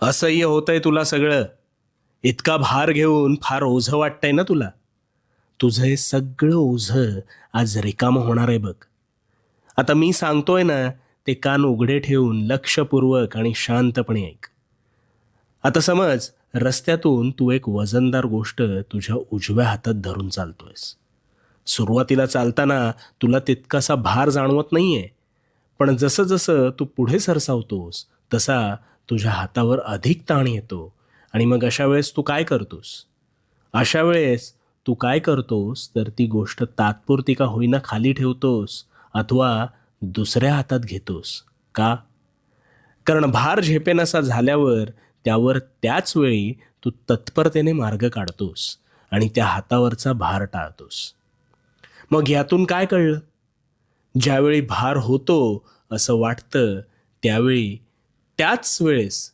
असह्य होतंय तुला सगळं. इतका भार घेऊन फार ओझं वाटतंय ना तुला. तुझं हे सगळं ओझं आज रिकामं होणार आहे बघ. आता मी सांगतोय ना, ते कान उघडे ठेवून लक्षपूर्वक आणि शांतपणे ऐक. आता समज रस्त्यातून तू एक वजनदार गोष्ट तुझ्या उजव्या हातात धरून चालतोयस. सुरुवातीला चालताना तुला तितकासा भार जाणवत नाहीये, पण जसं जसं तू पुढे सरसावतोस तसा तुझ्या हातावर अधिक ताण येतो. आणि मग अशा वेळेस तू काय करतोस तर ती गोष्ट तात्पुरती का होईना खाली ठेवतोस अथवा दुसऱ्या हातात घेतोस. का? कारण भार झेपेनासा झाल्यावर त्यावर त्याच वेळी तू तत्परतेने मार्ग काढतोस आणि त्या हातावरचा भार टाळतोस. मग यातून काय कळलं? ज्यावेळी भार होतो असं वाटतं त्यावेळी त्याच वेळेस